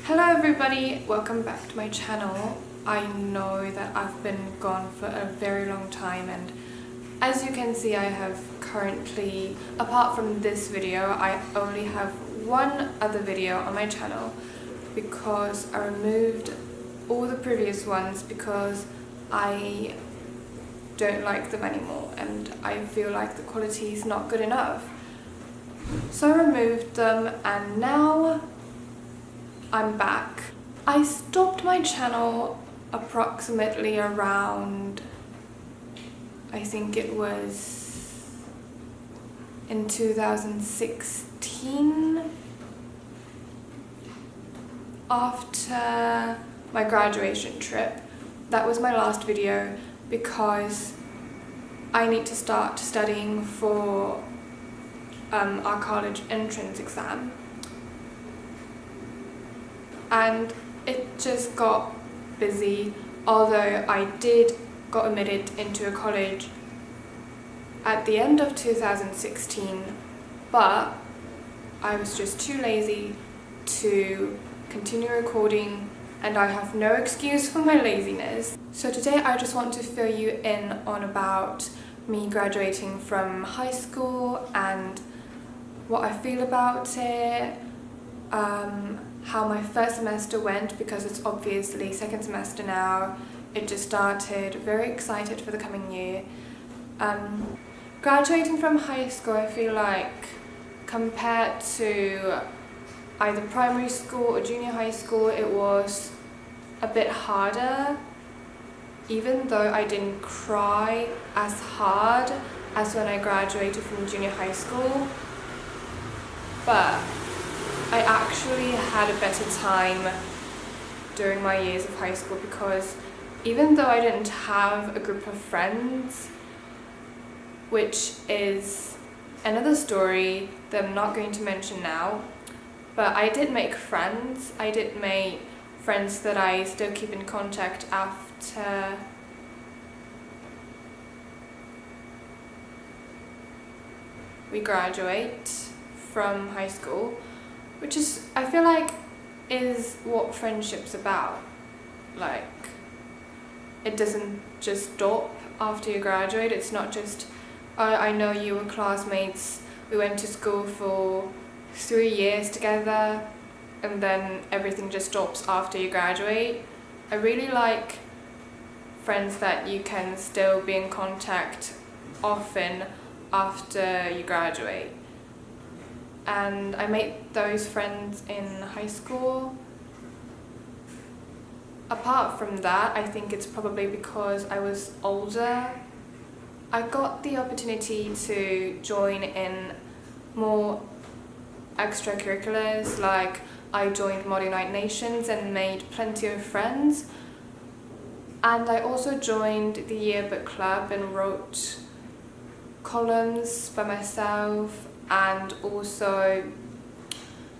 Hello everybody, welcome back to my channel. I know that I've been gone for a very long time, and as you can see I have currently, apart from this video, I only have one other video on my channel because I removed all the previous ones because I don't like them anymore and I feel like the quality is not good enough. So I removed them and now I'm back. I stopped my channel approximately around, I think it was in 2016, after my graduation trip. That was my last video because I need to start studying for our college entrance exam. And it just got busy, although I got admitted into a college at the end of 2016, but I was just too lazy to continue recording and I have no excuse for my laziness. So today I just want to fill you in on about me graduating from high school and what I feel about it, how my first semester went, because it's obviously second semester now. It just started, very excited for the coming year. Graduating from high school, I feel like compared to either primary school or junior high school, it was a bit harder, even though I didn't cry as hard as when I graduated from junior high school. But I actually had a better time during my years of high school because even though I didn't have a group of friends, which is another story that I'm not going to mention now, but I did make friends. I did make friends that I still keep in contact after we graduate from high school, which is, I feel like, is what friendship's about. Like, it doesn't just stop after you graduate. It's not just, I know you were classmates, we went to school for 3 years together, and then everything just stops after you graduate. I really like friends that you can still be in contact often after you graduate. And I made those friends in high school. Apart from that, I think it's probably because I was older. I got the opportunity to join in more extracurriculars, like I joined Modern United Nations and made plenty of friends. And I also joined the yearbook club and wrote columns by myself, and also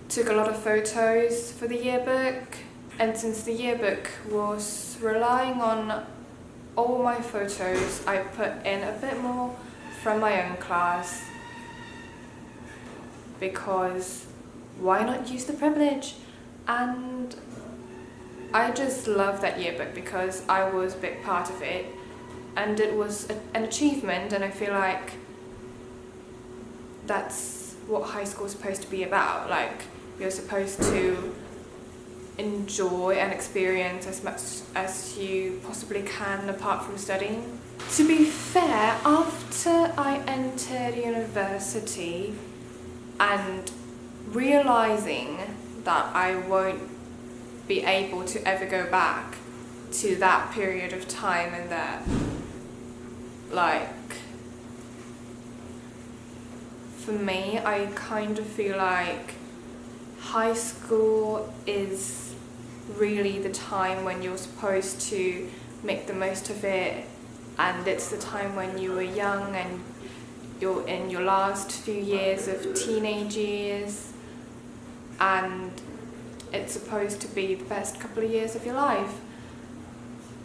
took a lot of photos for the yearbook. And since the yearbook was relying on all my photos, I put in a bit more from my own class, because why not use the privilege? And I just love that yearbook because I was a big part of it, and it was an achievement, and I feel like that's what high school is supposed to be about. Like, you're supposed to enjoy and experience as much as you possibly can apart from studying. To be fair, after I entered university and realizing that I won't be able to ever go back to that period of time, and that, like, for me, I kind of feel like high school is really the time when you're supposed to make the most of it, and it's the time when you were young and you're in your last few years of teenage years, and it's supposed to be the best couple of years of your life.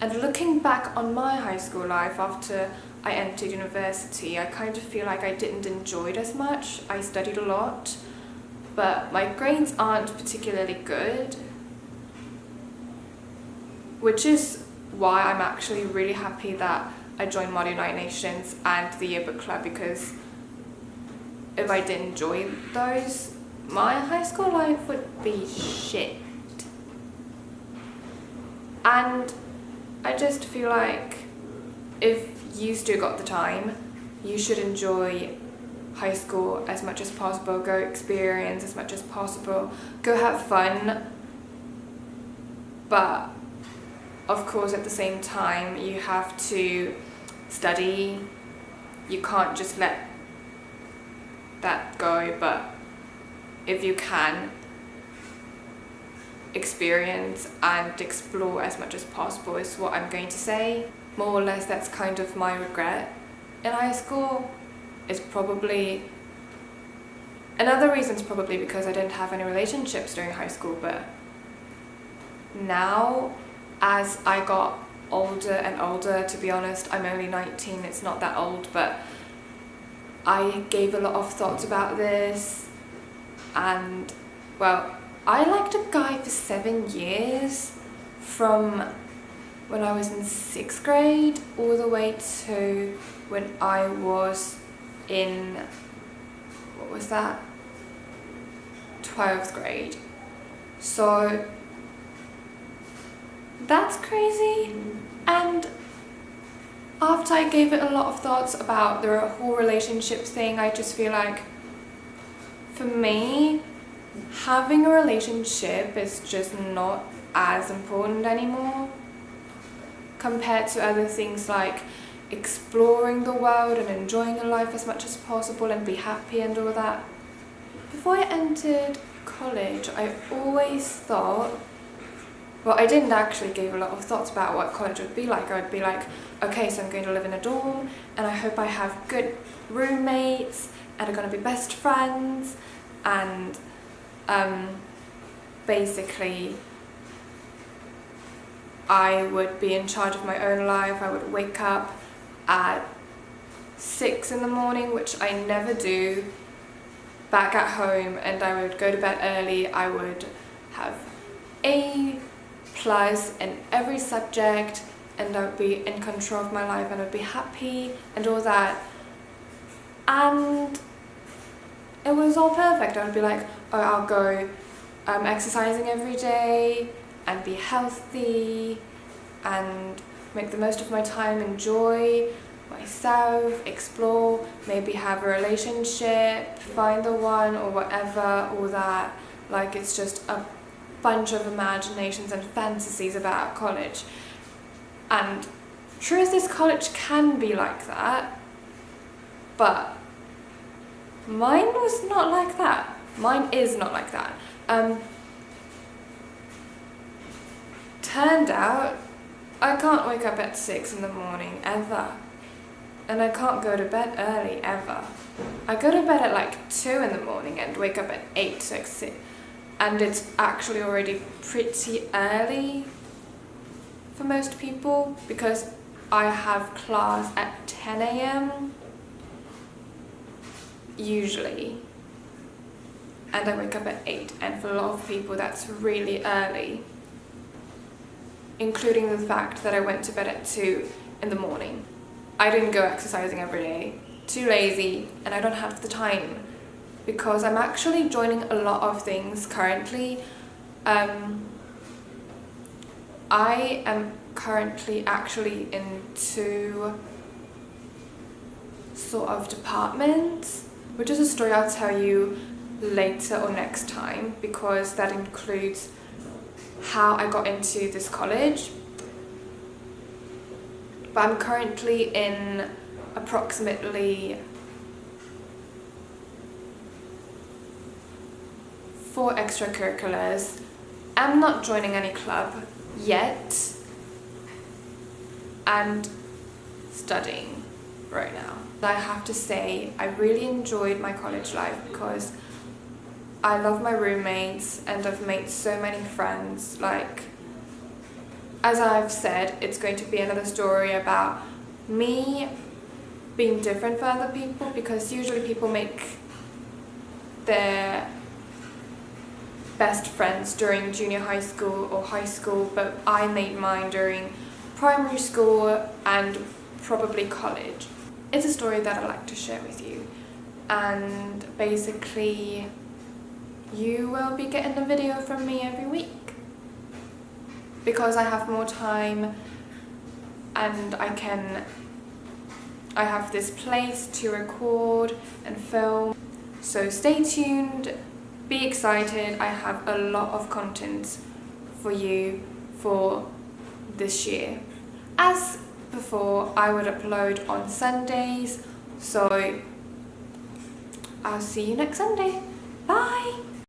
And looking back on my high school life after I entered university, I kind of feel like I didn't enjoy it as much. I studied a lot, but my grades aren't particularly good. which is why I'm actually really happy that I joined Model United Nations and the yearbook club, because if I didn't join those, my high school life would be shit. And I just feel like if you still got the time, you should enjoy high school as much as possible, go experience as much as possible, go have fun. But of course at the same time you have to study. You can't just let that go, but if you can, experience and explore as much as possible is what I'm going to say. More or less that's kind of my regret in high school. Is probably another reason is probably because I didn't have any relationships during high school, but now as I got older and older, to be honest, I'm only 19, it's not that old, but I gave a lot of thoughts about this, and well, I liked a guy for 7 years, from when I was in 6th grade all the way to when I was in, what was that, 12th grade. So that's crazy. And after I gave it a lot of thoughts about the whole relationship thing, I just feel like for me, having a relationship is just not as important anymore compared to other things like exploring the world and enjoying your life as much as possible and be happy and all that. Before I entered college, I always thought, well, I didn't actually give a lot of thoughts about what college would be like. I would be like, okay, so I'm going to live in a dorm and I hope I have good roommates and are going to be best friends, and basically I would be in charge of my own life. I would wake up at 6 in the morning, which I never do, back at home, and I would go to bed early. I would have A+ in every subject, and I would be in control of my life and I would be happy and all that. And it was all perfect. I would be like, oh, I'll go exercising every day and be healthy and make the most of my time, enjoy myself, explore, maybe have a relationship, find the one or whatever, all that. Like, it's just a bunch of imaginations and fantasies about college. And truth is, college can be like that, but mine was not like that. Mine is not like that. Turned out I can't wake up at 6 in the morning ever, and I can't go to bed early ever. I go to bed at like 2 in the morning and wake up at 8, so and it's actually already pretty early for most people because I have class at 10 a.m. usually, and I wake up at 8, and for a lot of people that's really early, including the fact that I went to bed at 2 in the morning. I didn't go exercising every day, too lazy, and I don't have the time because I'm actually joining a lot of things currently. I am currently actually in 2 sort of departments, which is a story I'll tell you later or next time, because that includes how I got into this college. But I'm currently in approximately 4 extracurriculars. I'm not joining any club yet, and studying right now. I have to say I really enjoyed my college life because I love my roommates and I've made so many friends. Like, as I've said, it's going to be another story about me being different for other people, because usually people make their best friends during junior high school or high school, but I made mine during primary school and probably college. It's a story that I like to share with you, and basically you will be getting a video from me every week because I have more time and I have this place to record and film. So stay tuned, be excited. I have a lot of content for you for this year. As before, I would upload on Sundays, so I'll see you next Sunday. Bye!